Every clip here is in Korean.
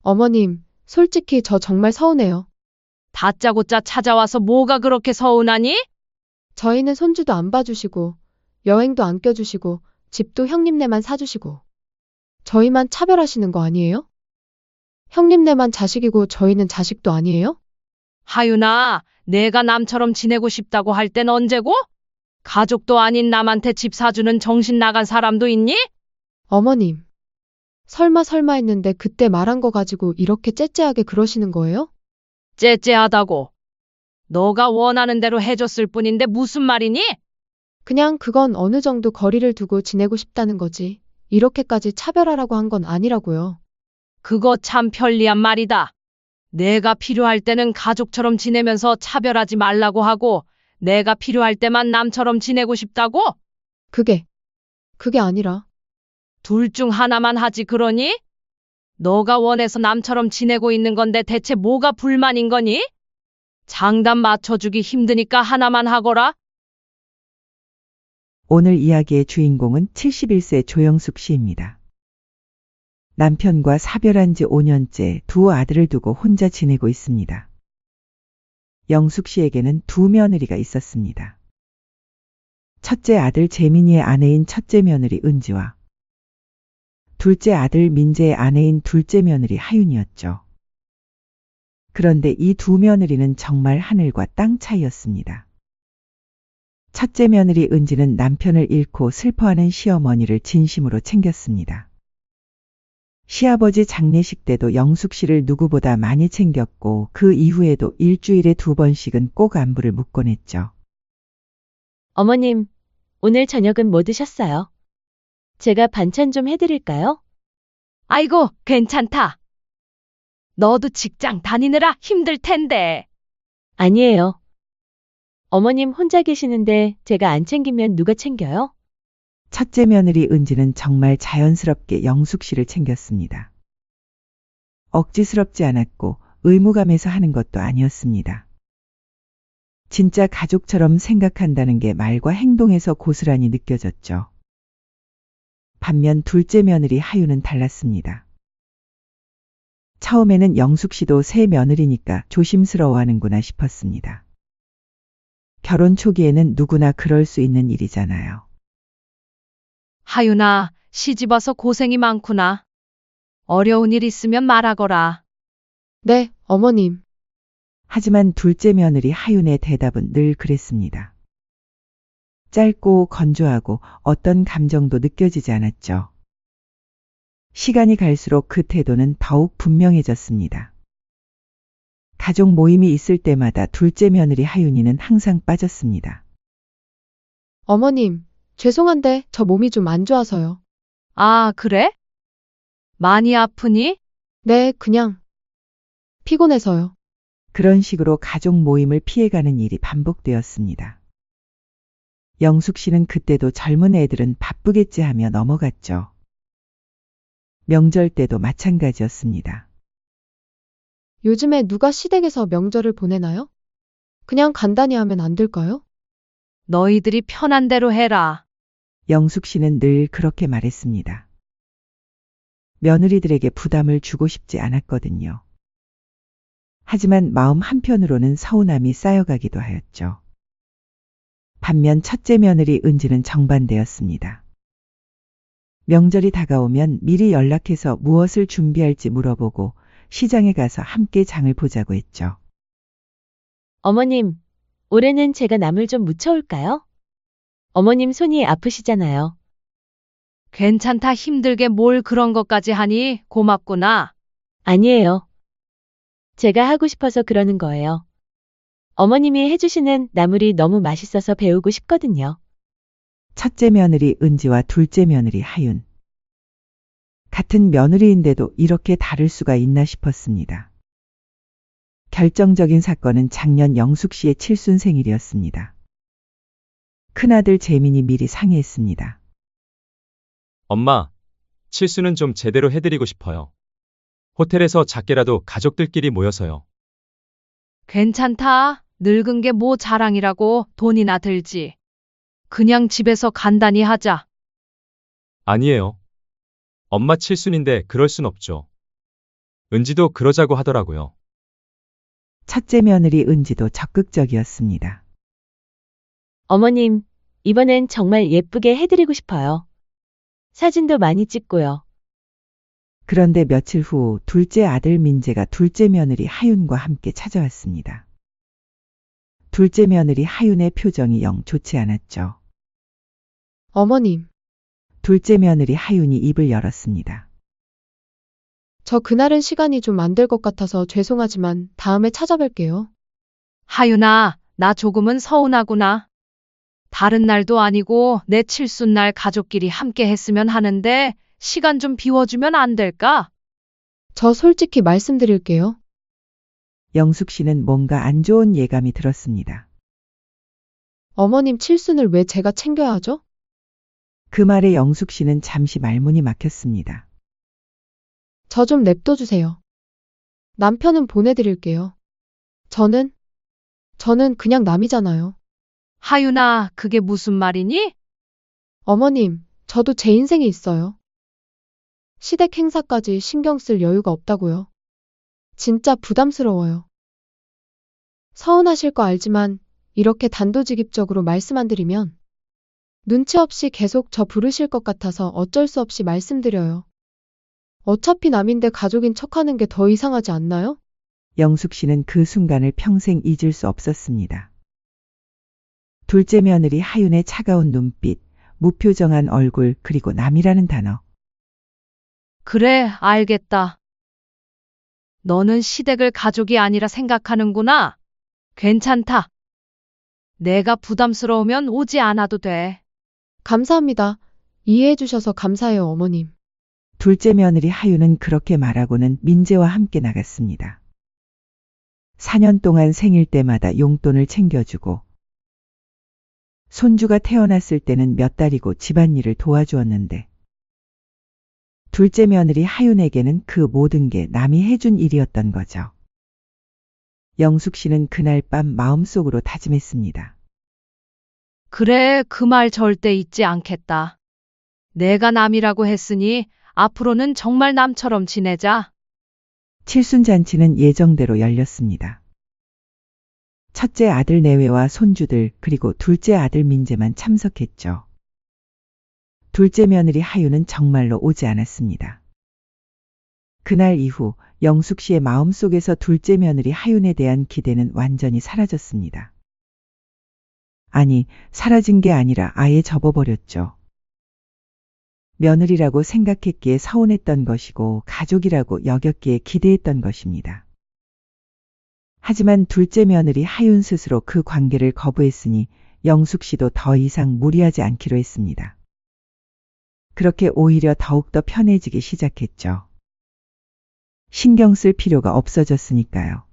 어머님, 솔직히 저 정말 서운해요. 다짜고짜 찾아와서 뭐가 그렇게 서운하니? 저희는 손주도 안 봐주시고, 여행도 안 껴주시고, 집도 형님네만 사주시고. 저희만 차별하시는 거 아니에요? 형님네만 자식이고 저희는 자식도 아니에요? 하윤아, 내가 남처럼 지내고 싶다고 할 땐 언제고? 가족도 아닌 남한테 집 사주는 정신 나간 사람도 있니? 어머님, 설마 했는데 그때 말한 거 가지고 이렇게 째째하게 그러시는 거예요? 째째하다고. 너가 원하는 대로 해줬을 뿐인데 무슨 말이니? 그냥 그건 어느 정도 거리를 두고 지내고 싶다는 거지. 이렇게까지 차별하라고 한 건 아니라고요. 그거 참 편리한 말이다. 내가 필요할 때는 가족처럼 지내면서 차별하지 말라고 하고, 내가 필요할 때만 남처럼 지내고 싶다고? 그게 아니라. 둘 중 하나만 하지 그러니? 너가 원해서 남처럼 지내고 있는 건데 대체 뭐가 불만인 거니? 장단 맞춰주기 힘드니까 하나만 하거라. 오늘 이야기의 주인공은 71세 조영숙 씨입니다. 남편과 사별한 지 5년째 두 아들을 두고 혼자 지내고 있습니다. 영숙 씨에게는 두 며느리가 있었습니다. 첫째 아들 재민이의 아내인 첫째 며느리 은지와 둘째 아들 민재의 아내인 둘째 며느리 하윤이었죠. 그런데 이 두 며느리는 정말 하늘과 땅 차이였습니다. 첫째 며느리 은지는 남편을 잃고 슬퍼하는 시어머니를 진심으로 챙겼습니다. 시아버지 장례식 때도 영숙 씨를 누구보다 많이 챙겼고 그 이후에도 일주일에 2번씩은 꼭 안부를 묻곤 했죠. 어머님, 오늘 저녁은 뭐 드셨어요? 제가 반찬 좀 해드릴까요? 아이고, 괜찮다. 너도 직장 다니느라 힘들 텐데. 아니에요. 어머님 혼자 계시는데 제가 안 챙기면 누가 챙겨요? 첫째 며느리 은지는 정말 자연스럽게 영숙 씨를 챙겼습니다. 억지스럽지 않았고 의무감에서 하는 것도 아니었습니다. 진짜 가족처럼 생각한다는 게 말과 행동에서 고스란히 느껴졌죠. 반면 둘째 며느리 하윤은 달랐습니다. 처음에는 영숙 씨도 새 며느리니까 조심스러워하는구나 싶었습니다. 결혼 초기에는 누구나 그럴 수 있는 일이잖아요. 하윤아, 시집와서 고생이 많구나. 어려운 일 있으면 말하거라. 네, 어머님. 하지만 둘째 며느리 하윤의 대답은 늘 그랬습니다. 짧고 건조하고 어떤 감정도 느껴지지 않았죠. 시간이 갈수록 그 태도는 더욱 분명해졌습니다. 가족 모임이 있을 때마다 둘째 며느리 하윤이는 항상 빠졌습니다. 어머님, 죄송한데 저 몸이 좀 안 좋아서요. 아, 그래? 많이 아프니? 네, 그냥. 피곤해서요. 그런 식으로 가족 모임을 피해가는 일이 반복되었습니다. 영숙 씨는 그때도 젊은 애들은 바쁘겠지 하며 넘어갔죠. 명절 때도 마찬가지였습니다. 요즘에 누가 시댁에서 명절을 보내나요? 그냥 간단히 하면 안 될까요? 너희들이 편한 대로 해라. 영숙 씨는 늘 그렇게 말했습니다. 며느리들에게 부담을 주고 싶지 않았거든요. 하지만 마음 한편으로는 서운함이 쌓여가기도 하였죠. 반면 첫째 며느리 은지는 정반대였습니다. 명절이 다가오면 미리 연락해서 무엇을 준비할지 물어보고 시장에 가서 함께 장을 보자고 했죠. 어머님, 올해는 제가 나물 좀 무쳐올까요? 어머님 손이 아프시잖아요. 괜찮다 힘들게 뭘 그런 것까지 하니 고맙구나. 아니에요. 제가 하고 싶어서 그러는 거예요. 어머님이 해주시는 나물이 너무 맛있어서 배우고 싶거든요. 첫째 며느리 은지와 둘째 며느리 하윤. 같은 며느리인데도 이렇게 다를 수가 있나 싶었습니다. 결정적인 사건은 작년 영숙 씨의 칠순 생일이었습니다. 큰아들 재민이 미리 상의했습니다. 엄마, 칠수는 좀 제대로 해드리고 싶어요. 호텔에서 작게라도 가족들끼리 모여서요. 괜찮다. 늙은 게 뭐 자랑이라고 돈이나 들지. 그냥 집에서 간단히 하자. 아니에요. 엄마 칠순인데 그럴 순 없죠. 은지도 그러자고 하더라고요. 첫째 며느리 은지도 적극적이었습니다. 어머님, 이번엔 정말 예쁘게 해드리고 싶어요. 사진도 많이 찍고요. 그런데 며칠 후 둘째 아들 민재가 둘째 며느리 하윤과 함께 찾아왔습니다. 둘째 며느리 하윤의 표정이 영 좋지 않았죠. 어머님, 둘째 며느리 하윤이 입을 열었습니다. 저 그날은 시간이 좀 안 될 것 같아서 죄송하지만 다음에 찾아뵐게요. 하윤아, 나 조금은 서운하구나. 다른 날도 아니고 내 칠순날 가족끼리 함께 했으면 하는데 시간 좀 비워주면 안 될까? 저 솔직히 말씀드릴게요. 영숙 씨는 뭔가 안 좋은 예감이 들었습니다. 어머님 칠순을 왜 제가 챙겨야 하죠? 그 말에 영숙 씨는 잠시 말문이 막혔습니다. 저 좀 냅둬주세요. 남편은 보내드릴게요. 저는 그냥 남이잖아요. 하윤아, 그게 무슨 말이니? 어머님, 저도 제 인생이 있어요. 시댁 행사까지 신경 쓸 여유가 없다고요. 진짜 부담스러워요. 서운하실 거 알지만 이렇게 단도직입적으로 말씀 안 드리면 눈치 없이 계속 저 부르실 것 같아서 어쩔 수 없이 말씀드려요. 어차피 남인데 가족인 척하는 게 더 이상하지 않나요? 영숙 씨는 그 순간을 평생 잊을 수 없었습니다. 둘째 며느리 하윤의 차가운 눈빛, 무표정한 얼굴, 그리고 남이라는 단어. 그래, 알겠다. 너는 시댁을 가족이 아니라 생각하는구나. 괜찮다. 내가 부담스러우면 오지 않아도 돼. 감사합니다. 이해해 주셔서 감사해요, 어머님. 둘째 며느리 하윤은 그렇게 말하고는 민재와 함께 나갔습니다. 4년 동안 생일 때마다 용돈을 챙겨주고 손주가 태어났을 때는 몇 달이고 집안일을 도와주었는데 둘째 며느리 하윤에게는 그 모든 게 남이 해준 일이었던 거죠. 영숙 씨는 그날 밤 마음속으로 다짐했습니다. 그래, 그 말 절대 잊지 않겠다. 내가 남이라고 했으니 앞으로는 정말 남처럼 지내자. 칠순잔치는 예정대로 열렸습니다. 첫째 아들 내외와 손주들 그리고 둘째 아들 민재만 참석했죠. 둘째 며느리 하윤은 정말로 오지 않았습니다. 그날 이후 영숙 씨의 마음속에서 둘째 며느리 하윤에 대한 기대는 완전히 사라졌습니다. 아니, 사라진 게 아니라 아예 접어버렸죠. 며느리라고 생각했기에 서운했던 것이고 가족이라고 여겼기에 기대했던 것입니다. 하지만 둘째 며느리 하윤 스스로 그 관계를 거부했으니 영숙 씨도 더 이상 무리하지 않기로 했습니다. 그렇게 오히려 더욱더 편해지기 시작했죠. 신경 쓸 필요가 없어졌으니까요.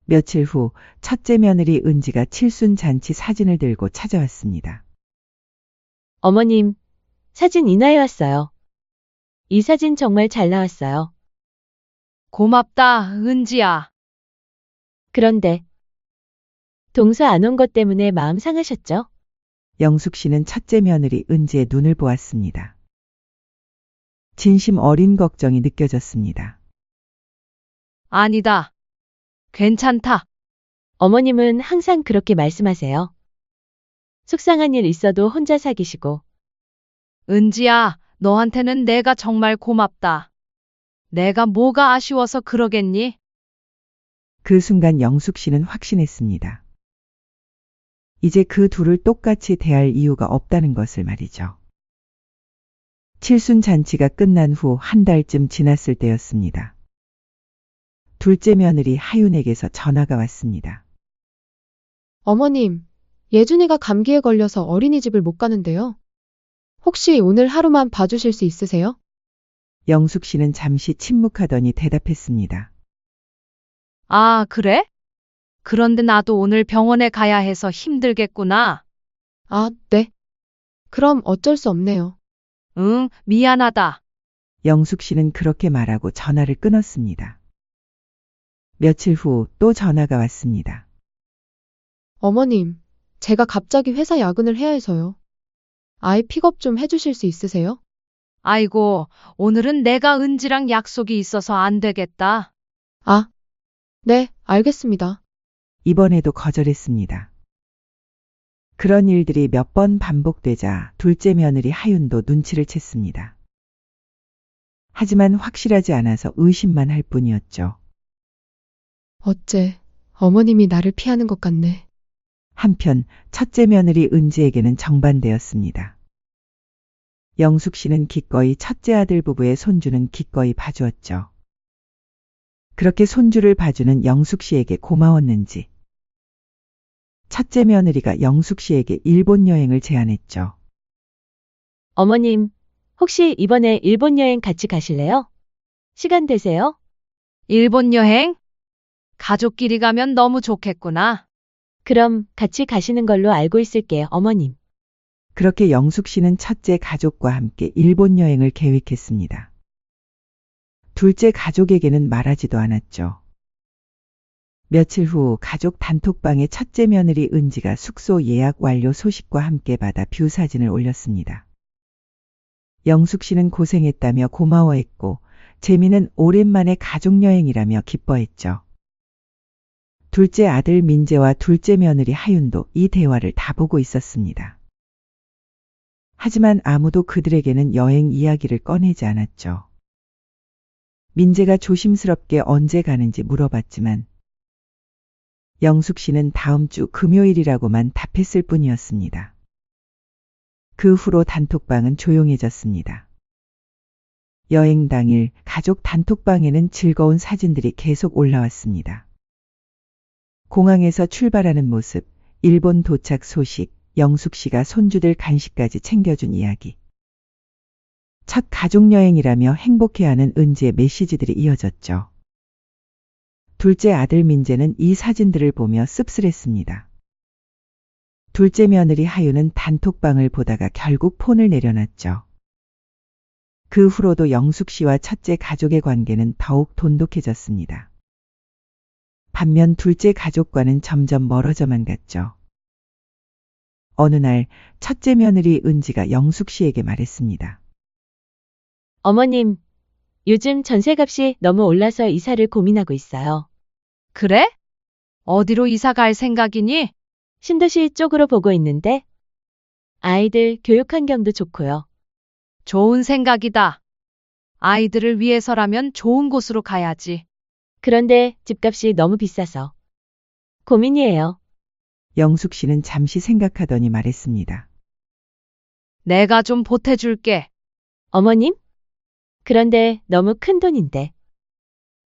며칠 후 첫째 며느리 은지가 칠순 잔치 사진을 들고 찾아왔습니다. 어머님, 사진 인화해 왔어요. 이 사진 정말 잘 나왔어요. 고맙다, 은지야. 그런데 동서 안 온 것 때문에 마음 상하셨죠? 영숙 씨는 첫째 며느리 은지의 눈을 보았습니다. 진심 어린 걱정이 느껴졌습니다. 아니다. 괜찮다. 어머님은 항상 그렇게 말씀하세요. 속상한 일 있어도 혼자 사귀시고. 은지야, 너한테는 내가 정말 고맙다. 내가 뭐가 아쉬워서 그러겠니? 그 순간 영숙 씨는 확신했습니다. 이제 그 둘을 똑같이 대할 이유가 없다는 것을 말이죠. 칠순 잔치가 끝난 후 한 달쯤 지났을 때였습니다. 둘째 며느리 하윤에게서 전화가 왔습니다. 어머님, 예준이가 감기에 걸려서 어린이집을 못 가는데요. 혹시 오늘 하루만 봐주실 수 있으세요? 영숙 씨는 잠시 침묵하더니 대답했습니다. 아, 그래? 그런데 나도 오늘 병원에 가야 해서 힘들겠구나. 아, 네. 그럼 어쩔 수 없네요. 응, 미안하다. 영숙 씨는 그렇게 말하고 전화를 끊었습니다. 며칠 후 또 전화가 왔습니다. 어머님, 제가 갑자기 회사 야근을 해야 해서요. 아이 픽업 좀 해주실 수 있으세요? 아이고, 오늘은 내가 은지랑 약속이 있어서 안 되겠다. 아, 네, 알겠습니다. 이번에도 거절했습니다. 그런 일들이 몇 번 반복되자 둘째 며느리 하윤도 눈치를 챘습니다. 하지만 확실하지 않아서 의심만 할 뿐이었죠. 어째 어머님이 나를 피하는 것 같네. 한편 첫째 며느리 은지에게는 정반대였습니다. 영숙 씨는 기꺼이 첫째 아들 부부의 손주는 기꺼이 봐주었죠. 그렇게 손주를 봐주는 영숙 씨에게 고마웠는지 첫째 며느리가 영숙 씨에게 일본 여행을 제안했죠. 어머님, 혹시 이번에 일본 여행 같이 가실래요? 시간 되세요? 일본 여행? 가족끼리 가면 너무 좋겠구나. 그럼 같이 가시는 걸로 알고 있을게요, 어머님. 그렇게 영숙 씨는 첫째 가족과 함께 일본 여행을 계획했습니다. 둘째 가족에게는 말하지도 않았죠. 며칠 후 가족 단톡방에 첫째 며느리 은지가 숙소 예약 완료 소식과 함께 받아 뷰 사진을 올렸습니다. 영숙 씨는 고생했다며 고마워했고 재미는 오랜만에 가족여행이라며 기뻐했죠. 둘째 아들 민재와 둘째 며느리 하윤도 이 대화를 다 보고 있었습니다. 하지만 아무도 그들에게는 여행 이야기를 꺼내지 않았죠. 민재가 조심스럽게 언제 가는지 물어봤지만 영숙 씨는 다음 주 금요일이라고만 답했을 뿐이었습니다. 그 후로 단톡방은 조용해졌습니다. 여행 당일 가족 단톡방에는 즐거운 사진들이 계속 올라왔습니다. 공항에서 출발하는 모습, 일본 도착 소식, 영숙 씨가 손주들 간식까지 챙겨준 이야기. 첫 가족여행이라며 행복해하는 은지의 메시지들이 이어졌죠. 둘째 아들 민재는 이 사진들을 보며 씁쓸했습니다. 둘째 며느리 하윤은 단톡방을 보다가 결국 폰을 내려놨죠. 그 후로도 영숙 씨와 첫째 가족의 관계는 더욱 돈독해졌습니다. 반면 둘째 가족과는 점점 멀어져만 갔죠. 어느 날 첫째 며느리 은지가 영숙 씨에게 말했습니다. 어머님, 요즘 전세값이 너무 올라서 이사를 고민하고 있어요. 그래? 어디로 이사 갈 생각이니? 신도시 쪽으로 보고 있는데 아이들 교육 환경도 좋고요. 좋은 생각이다. 아이들을 위해서라면 좋은 곳으로 가야지. 그런데 집값이 너무 비싸서 고민이에요. 영숙 씨는 잠시 생각하더니 말했습니다. 내가 좀 보태줄게. 어머님? 그런데 너무 큰 돈인데.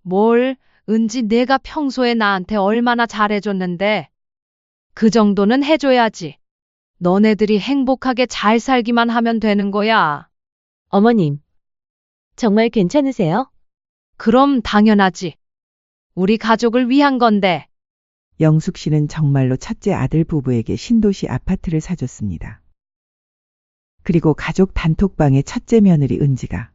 뭘, 은지 내가 평소에 나한테 얼마나 잘해줬는데. 그 정도는 해줘야지. 너네들이 행복하게 잘 살기만 하면 되는 거야. 어머님, 정말 괜찮으세요? 그럼 당연하지. 우리 가족을 위한 건데. 영숙 씨는 정말로 첫째 아들 부부에게 신도시 아파트를 사줬습니다. 그리고 가족 단톡방에 첫째 며느리 은지가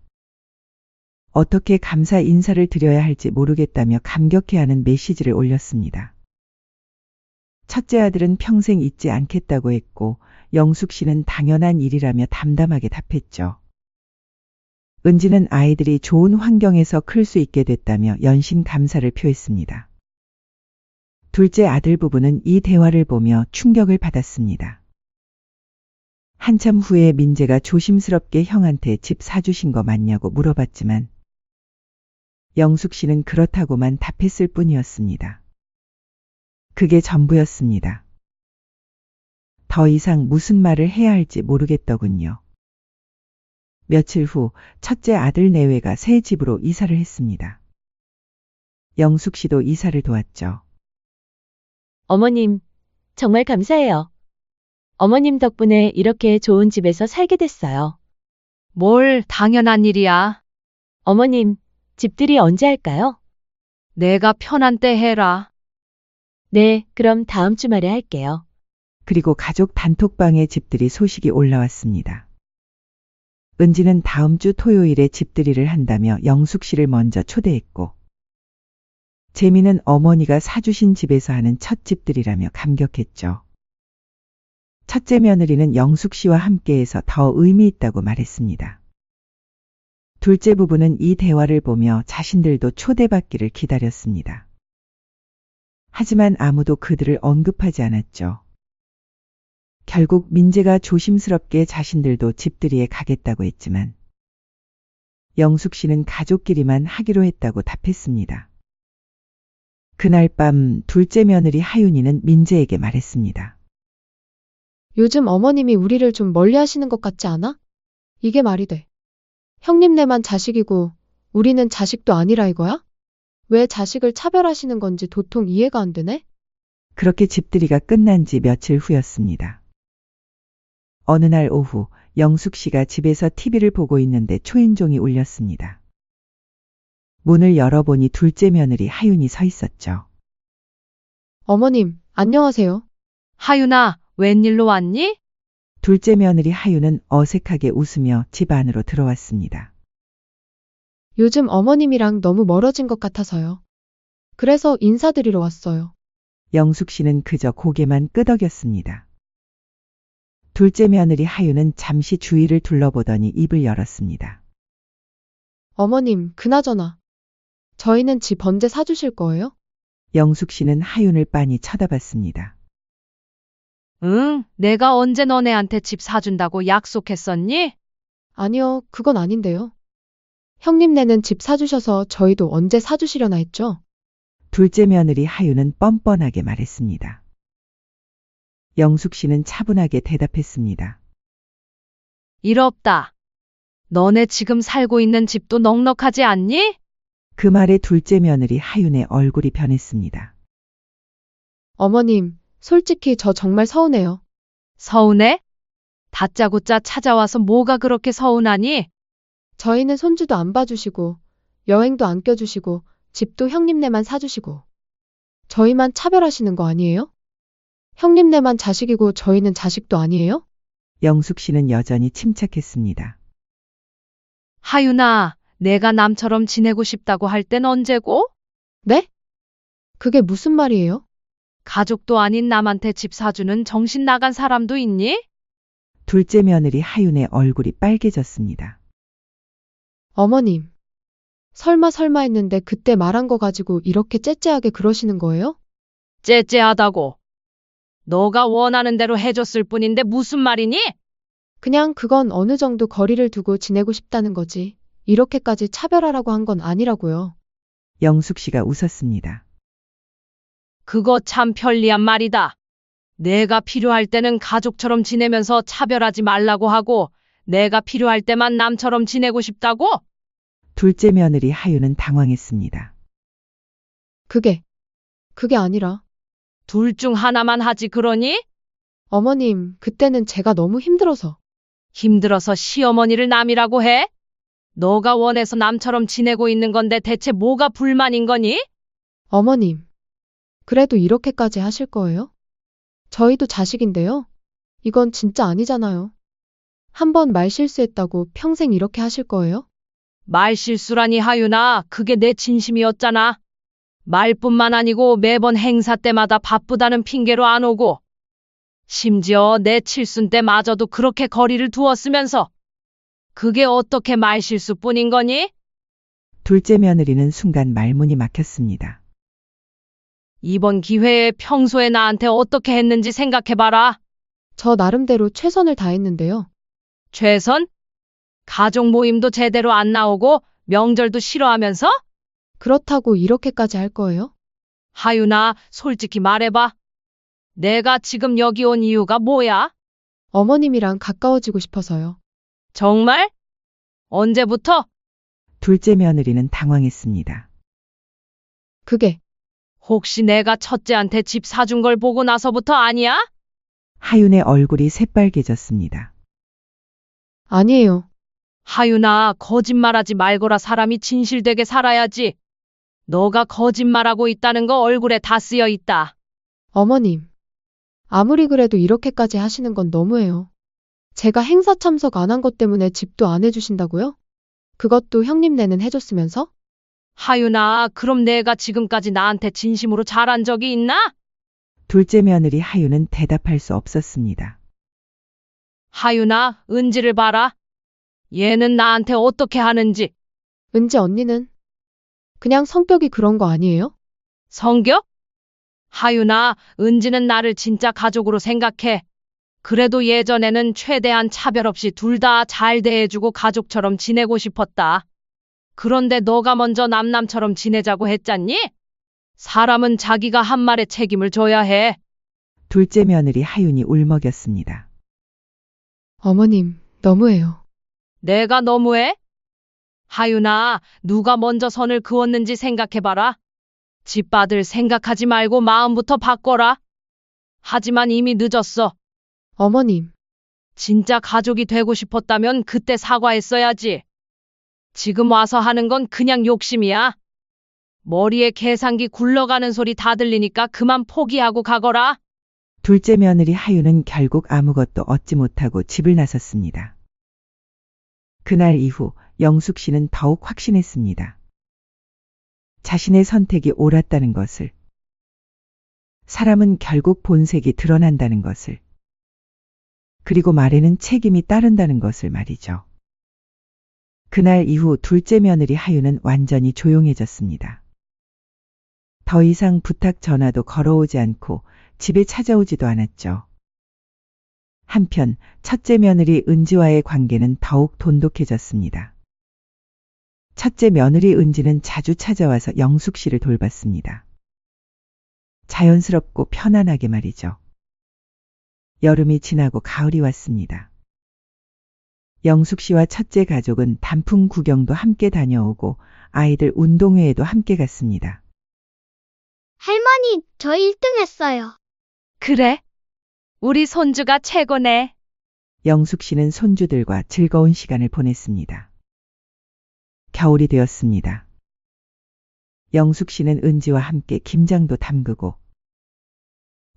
어떻게 감사 인사를 드려야 할지 모르겠다며 감격해하는 메시지를 올렸습니다. 첫째 아들은 평생 잊지 않겠다고 했고 영숙 씨는 당연한 일이라며 담담하게 답했죠. 은지는 아이들이 좋은 환경에서 클 수 있게 됐다며 연신 감사를 표했습니다. 둘째 아들 부부는 이 대화를 보며 충격을 받았습니다. 한참 후에 민재가 조심스럽게 형한테 집 사주신 거 맞냐고 물어봤지만 영숙 씨는 그렇다고만 답했을 뿐이었습니다. 그게 전부였습니다. 더 이상 무슨 말을 해야 할지 모르겠더군요. 며칠 후 첫째 아들 내외가 새 집으로 이사를 했습니다. 영숙 씨도 이사를 도왔죠. 어머님, 정말 감사해요. 어머님 덕분에 이렇게 좋은 집에서 살게 됐어요. 뭘 당연한 일이야. 어머님, 집들이 언제 할까요? 내가 편한 때 해라. 네, 그럼 다음 주말에 할게요. 그리고 가족 단톡방에 집들이 소식이 올라왔습니다. 은지는 다음 주 토요일에 집들이를 한다며 영숙 씨를 먼저 초대했고 재미는 어머니가 사주신 집에서 하는 첫 집들이라며 감격했죠. 첫째 며느리는 영숙 씨와 함께해서 더 의미 있다고 말했습니다. 둘째 부부는 이 대화를 보며 자신들도 초대받기를 기다렸습니다. 하지만 아무도 그들을 언급하지 않았죠. 결국 민재가 조심스럽게 자신들도 집들이에 가겠다고 했지만 영숙 씨는 가족끼리만 하기로 했다고 답했습니다. 그날 밤 둘째 며느리 하윤이는 민재에게 말했습니다. 요즘 어머님이 우리를 좀 멀리 하시는 것 같지 않아? 이게 말이 돼. 형님네만 자식이고 우리는 자식도 아니라 이거야? 왜 자식을 차별하시는 건지 도통 이해가 안 되네? 그렇게 집들이가 끝난 지 며칠 후였습니다. 어느 날 오후 영숙 씨가 집에서 TV를 보고 있는데 초인종이 울렸습니다. 문을 열어보니 둘째 며느리 하윤이 서 있었죠. 어머님, 안녕하세요. 하윤아, 웬일로 왔니? 둘째 며느리 하윤은 어색하게 웃으며 집 안으로 들어왔습니다. 요즘 어머님이랑 너무 멀어진 것 같아서요. 그래서 인사드리러 왔어요. 영숙 씨는 그저 고개만 끄덕였습니다. 둘째 며느리 하윤은 잠시 주위를 둘러보더니 입을 열었습니다. 어머님, 그나저나. 저희는 집 언제 사주실 거예요? 영숙 씨는 하윤을 빤히 쳐다봤습니다. 응, 내가 언제 너네한테 집 사준다고 약속했었니? 아니요, 그건 아닌데요. 형님네는 집 사주셔서 저희도 언제 사주시려나 했죠? 둘째 며느리 하윤은 뻔뻔하게 말했습니다. 영숙 씨는 차분하게 대답했습니다. 일 없다. 너네 지금 살고 있는 집도 넉넉하지 않니? 그 말에 둘째 며느리 하윤의 얼굴이 변했습니다. 어머님, 솔직히 저 정말 서운해요. 서운해? 다짜고짜 찾아와서 뭐가 그렇게 서운하니? 저희는 손주도 안 봐주시고, 여행도 안 껴주시고, 집도 형님네만 사주시고. 저희만 차별하시는 거 아니에요? 형님네만 자식이고 저희는 자식도 아니에요? 영숙 씨는 여전히 침착했습니다. 하윤아, 내가 남처럼 지내고 싶다고 할 땐 언제고? 네? 그게 무슨 말이에요? 가족도 아닌 남한테 집 사주는 정신 나간 사람도 있니? 둘째 며느리 하윤의 얼굴이 빨개졌습니다. 어머님. 설마 했는데 그때 말한 거 가지고 이렇게 째째하게 그러시는 거예요? 째째하다고. 너가 원하는 대로 해줬을 뿐인데 무슨 말이니? 그냥 그건 어느 정도 거리를 두고 지내고 싶다는 거지. 이렇게까지 차별하라고 한 건 아니라고요. 영숙 씨가 웃었습니다. 그거 참 편리한 말이다. 내가 필요할 때는 가족처럼 지내면서 차별하지 말라고 하고, 내가 필요할 때만 남처럼 지내고 싶다고? 둘째 며느리 하윤은 당황했습니다. 그게 아니라. 둘 중 하나만 하지 그러니? 어머님, 그때는 제가 너무 힘들어서. 힘들어서 시어머니를 남이라고 해? 너가 원해서 남처럼 지내고 있는 건데 대체 뭐가 불만인 거니? 어머님, 그래도 이렇게까지 하실 거예요? 저희도 자식인데요. 이건 진짜 아니잖아요. 한 번 말 실수했다고 평생 이렇게 하실 거예요? 말실수라니 하윤아, 그게 내 진심이었잖아. 말뿐만 아니고 매번 행사 때마다 바쁘다는 핑계로 안 오고, 심지어 내 칠순 때마저도 그렇게 거리를 두었으면서, 그게 어떻게 말실수뿐인 거니? 둘째 며느리는 순간 말문이 막혔습니다. 이번 기회에 평소에 나한테 어떻게 했는지 생각해봐라. 저 나름대로 최선을 다했는데요. 최선? 가족 모임도 제대로 안 나오고 명절도 싫어하면서? 그렇다고 이렇게까지 할 거예요? 하윤아, 솔직히 말해봐. 내가 지금 여기 온 이유가 뭐야? 어머님이랑 가까워지고 싶어서요. 정말? 언제부터? 둘째 며느리는 당황했습니다. 그게 혹시 내가 첫째한테 집 사준 걸 보고 나서부터 아니야? 하윤의 얼굴이 새빨개졌습니다. 아니에요. 하윤아, 거짓말하지 말거라. 사람이 진실되게 살아야지. 너가 거짓말하고 있다는 거 얼굴에 다 쓰여 있다. 어머님. 아무리 그래도 이렇게까지 하시는 건 너무해요. 제가 행사 참석 안 한 것 때문에 집도 안 해주신다고요? 그것도 형님네는 해줬으면서? 하윤아, 그럼 내가 지금까지 나한테 진심으로 잘한 적이 있나? 둘째 며느리 하윤은 대답할 수 없었습니다. 하윤아, 은지를 봐라. 얘는 나한테 어떻게 하는지. 은지 언니는 그냥 성격이 그런 거 아니에요? 성격? 하윤아, 은지는 나를 진짜 가족으로 생각해. 그래도 예전에는 최대한 차별 없이 둘 다 잘 대해주고 가족처럼 지내고 싶었다. 그런데 너가 먼저 남남처럼 지내자고 했잖니? 사람은 자기가 한 말에 책임을 져야 해. 둘째 며느리 하윤이 울먹였습니다. 어머님, 너무해요. 내가 너무해? 하윤아, 누가 먼저 선을 그었는지 생각해봐라. 집 아들 생각하지 말고 마음부터 바꿔라. 하지만 이미 늦었어. 어머님, 진짜 가족이 되고 싶었다면 그때 사과했어야지. 지금 와서 하는 건 그냥 욕심이야. 머리에 계산기 굴러가는 소리 다 들리니까 그만 포기하고 가거라. 둘째 며느리 하윤은 결국 아무것도 얻지 못하고 집을 나섰습니다. 그날 이후 영숙 씨는 더욱 확신했습니다. 자신의 선택이 옳았다는 것을. 사람은 결국 본색이 드러난다는 것을. 그리고 말에는 책임이 따른다는 것을 말이죠. 그날 이후 둘째 며느리 하윤은 완전히 조용해졌습니다. 더 이상 부탁 전화도 걸어오지 않고 집에 찾아오지도 않았죠. 한편 첫째 며느리 은지와의 관계는 더욱 돈독해졌습니다. 첫째 며느리 은지는 자주 찾아와서 영숙 씨를 돌봤습니다. 자연스럽고 편안하게 말이죠. 여름이 지나고 가을이 왔습니다. 영숙 씨와 첫째 가족은 단풍 구경도 함께 다녀오고 아이들 운동회에도 함께 갔습니다. 할머니, 저 1등 했어요. 그래? 우리 손주가 최고네. 영숙 씨는 손주들과 즐거운 시간을 보냈습니다. 겨울이 되었습니다. 영숙 씨는 은지와 함께 김장도 담그고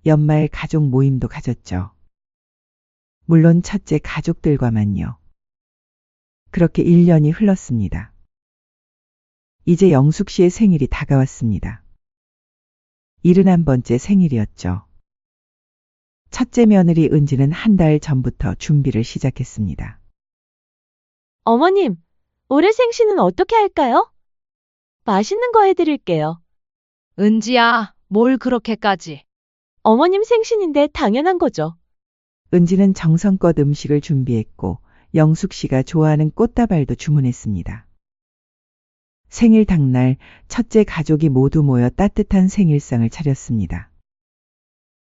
연말 가족 모임도 가졌죠. 물론 첫째 가족들과만요. 그렇게 1년이 흘렀습니다. 이제 영숙 씨의 생일이 다가왔습니다. 71번째 생일이었죠. 첫째 며느리 은지는 한 달 전부터 준비를 시작했습니다. 어머님, 올해 생신은 어떻게 할까요? 맛있는 거 해드릴게요. 은지야, 뭘 그렇게까지. 어머님 생신인데 당연한 거죠. 은지는 정성껏 음식을 준비했고 영숙 씨가 좋아하는 꽃다발도 주문했습니다. 생일 당날 첫째 가족이 모두 모여 따뜻한 생일상을 차렸습니다.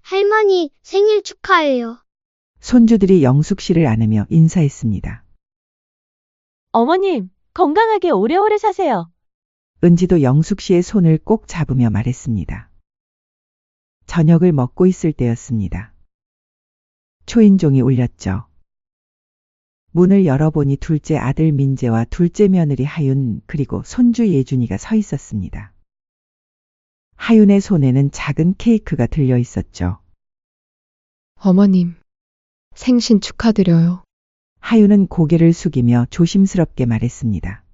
할머니, 생일 축하해요. 손주들이 영숙 씨를 안으며 인사했습니다. 어머님, 건강하게 오래오래 사세요. 은지도 영숙 씨의 손을 꼭 잡으며 말했습니다. 저녁을 먹고 있을 때였습니다. 초인종이 울렸죠. 문을 열어보니 둘째 아들 민재와 둘째 며느리 하윤 그리고 손주 예준이가 서 있었습니다. 하윤의 손에는 작은 케이크가 들려 있었죠. 어머님, 생신 축하드려요. 하윤은 고개를 숙이며 조심스럽게 말했습니다.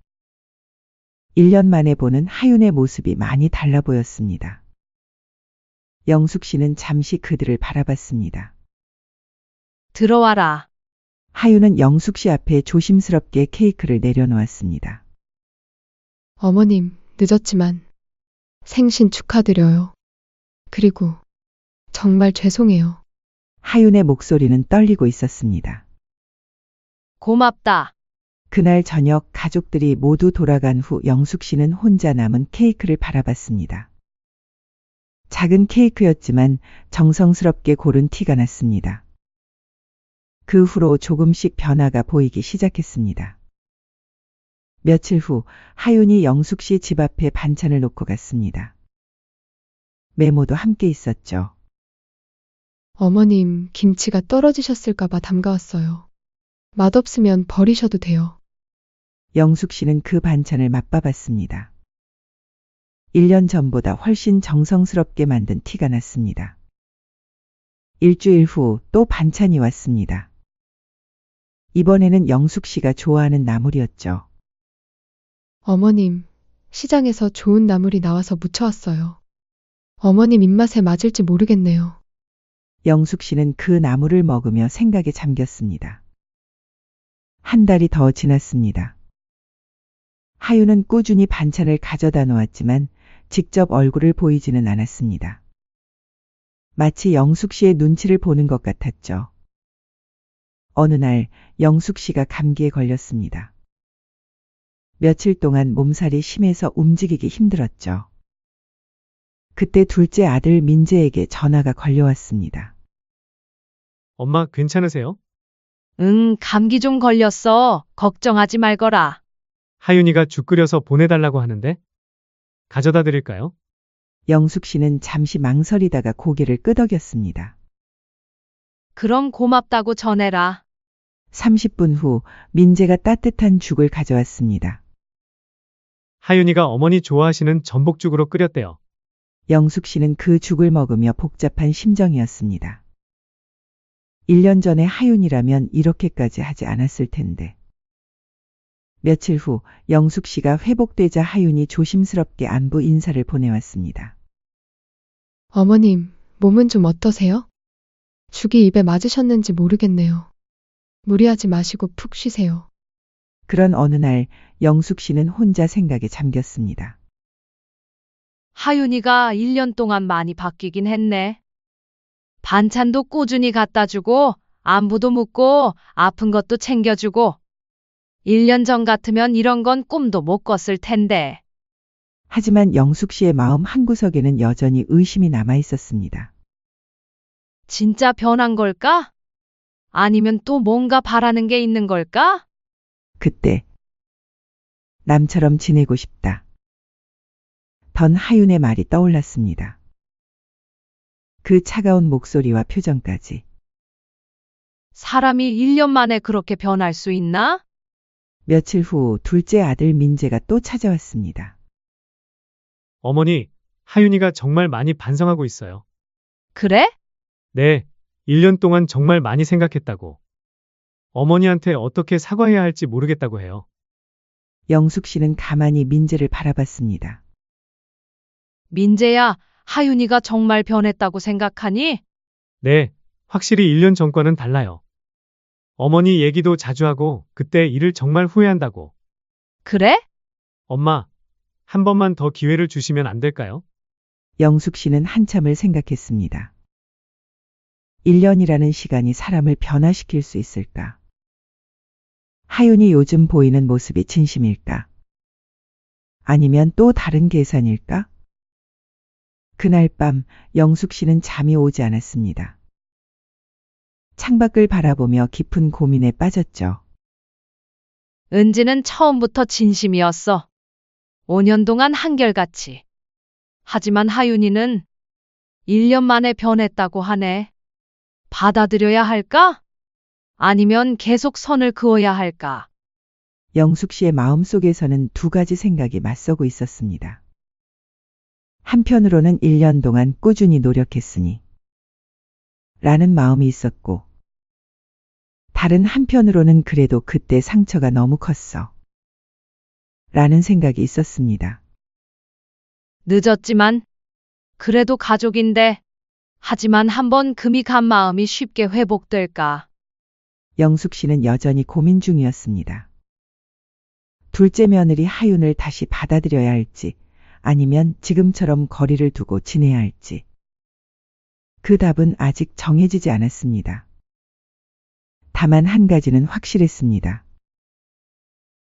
1년 만에 보는 하윤의 모습이 많이 달라 보였습니다. 영숙 씨는 잠시 그들을 바라봤습니다. 들어와라. 하윤은 영숙 씨 앞에 조심스럽게 케이크를 내려놓았습니다. 어머님, 늦었지만 생신 축하드려요. 그리고 정말 죄송해요. 하윤의 목소리는 떨리고 있었습니다. 고맙다. 그날 저녁 가족들이 모두 돌아간 후 영숙 씨는 혼자 남은 케이크를 바라봤습니다. 작은 케이크였지만 정성스럽게 고른 티가 났습니다. 그 후로 조금씩 변화가 보이기 시작했습니다. 며칠 후 하윤이 영숙 씨 집 앞에 반찬을 놓고 갔습니다. 메모도 함께 있었죠. 어머님, 김치가 떨어지셨을까봐 담가왔어요. 맛없으면 버리셔도 돼요. 영숙 씨는 그 반찬을 맛봐봤습니다. 1년 전보다 훨씬 정성스럽게 만든 티가 났습니다. 일주일 후 또 반찬이 왔습니다. 이번에는 영숙 씨가 좋아하는 나물이었죠. 어머님, 시장에서 좋은 나물이 나와서 무쳐왔어요. 어머님 입맛에 맞을지 모르겠네요. 영숙 씨는 그 나물을 먹으며 생각에 잠겼습니다. 한 달이 더 지났습니다. 하윤은 꾸준히 반찬을 가져다 놓았지만 직접 얼굴을 보이지는 않았습니다. 마치 영숙 씨의 눈치를 보는 것 같았죠. 어느 날 영숙 씨가 감기에 걸렸습니다. 며칠 동안 몸살이 심해서 움직이기 힘들었죠. 그때 둘째 아들 민재에게 전화가 걸려왔습니다. 엄마 괜찮으세요? 응, 감기 좀 걸렸어. 걱정하지 말거라. 하윤이가 죽 끓여서 보내달라고 하는데 가져다 드릴까요? 영숙 씨는 잠시 망설이다가 고개를 끄덕였습니다. 그럼 고맙다고 전해라. 30분 후 민재가 따뜻한 죽을 가져왔습니다. 하윤이가 어머니 좋아하시는 전복죽으로 끓였대요. 영숙 씨는 그 죽을 먹으며 복잡한 심정이었습니다. 1년 전에 하윤이라면 이렇게까지 하지 않았을 텐데. 며칠 후 영숙 씨가 회복되자 하윤이 조심스럽게 안부 인사를 보내왔습니다. 어머님, 몸은 좀 어떠세요? 죽이 입에 맞으셨는지 모르겠네요. 무리하지 마시고 푹 쉬세요. 그런 어느 날 영숙 씨는 혼자 생각에 잠겼습니다. 하윤이가 1년 동안 많이 바뀌긴 했네. 반찬도 꾸준히 갖다 주고, 안부도 묻고, 아픈 것도 챙겨주고. 1년 전 같으면 이런 건 꿈도 못 꿨을 텐데. 하지만 영숙 씨의 마음 한구석에는 여전히 의심이 남아 있었습니다. 진짜 변한 걸까? 아니면 또 뭔가 바라는 게 있는 걸까? 그때 남처럼 지내고 싶다. 던 하윤의 말이 떠올랐습니다. 그 차가운 목소리와 표정까지. 사람이 1년 만에 그렇게 변할 수 있나? 며칠 후 둘째 아들 민재가 또 찾아왔습니다. 어머니, 하윤이가 정말 많이 반성하고 있어요. 그래? 네, 1년 동안 정말 많이 생각했다고. 어머니한테 어떻게 사과해야 할지 모르겠다고 해요. 영숙 씨는 가만히 민재를 바라봤습니다. 민재야, 하윤이가 정말 변했다고 생각하니? 네, 확실히 1년 전과는 달라요. 어머니 얘기도 자주 하고 그때 일을 정말 후회한다고. 그래? 엄마, 한 번만 더 기회를 주시면 안 될까요? 영숙 씨는 한참을 생각했습니다. 1년이라는 시간이 사람을 변화시킬 수 있을까? 하윤이 요즘 보이는 모습이 진심일까? 아니면 또 다른 계산일까? 그날 밤 영숙 씨는 잠이 오지 않았습니다. 창밖을 바라보며 깊은 고민에 빠졌죠. 은지는 처음부터 진심이었어. 5년 동안 한결같이. 하지만 하윤이는 1년 만에 변했다고 하네. 받아들여야 할까? 아니면 계속 선을 그어야 할까? 영숙 씨의 마음속에서는 두 가지 생각이 맞서고 있었습니다. 한편으로는 1년 동안 꾸준히 노력했으니 라는 마음이 있었고, 다른 한편으로는 그래도 그때 상처가 너무 컸어 라는 생각이 있었습니다. 늦었지만 그래도 가족인데 하지만 한번 금이 간 마음이 쉽게 회복될까? 영숙 씨는 여전히 고민 중이었습니다. 둘째 며느리 하윤을 다시 받아들여야 할지 아니면 지금처럼 거리를 두고 지내야 할지. 그 답은 아직 정해지지 않았습니다. 다만 한 가지는 확실했습니다.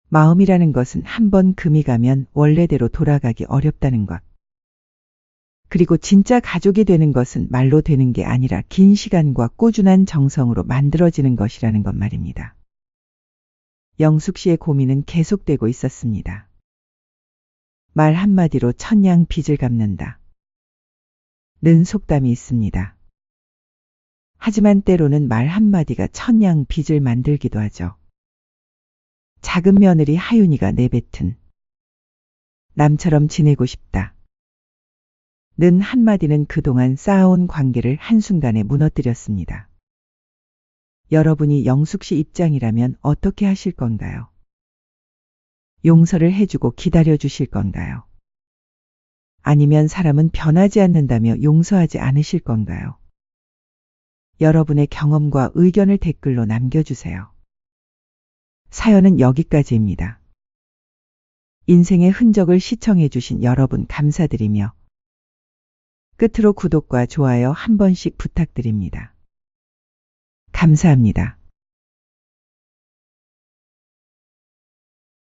마음이라는 것은 한번 금이 가면 원래대로 돌아가기 어렵다는 것. 그리고 진짜 가족이 되는 것은 말로 되는 게 아니라 긴 시간과 꾸준한 정성으로 만들어지는 것이라는 것 말입니다. 영숙 씨의 고민은 계속되고 있었습니다. 말 한마디로 천냥 빚을 갚는다. 는 속담이 있습니다. 하지만 때로는 말 한마디가 천냥 빚을 만들기도 하죠. 작은 며느리 하윤이가 내뱉은 남처럼 지내고 싶다. 는 한마디는 그동안 쌓아온 관계를 한순간에 무너뜨렸습니다. 여러분이 영숙 씨 입장이라면 어떻게 하실 건가요? 용서를 해주고 기다려 주실 건가요? 아니면 사람은 변하지 않는다며 용서하지 않으실 건가요? 여러분의 경험과 의견을 댓글로 남겨주세요. 사연은 여기까지입니다. 인생의 흔적을 시청해주신 여러분 감사드리며 끝으로 구독과 좋아요 한 번씩 부탁드립니다. 감사합니다.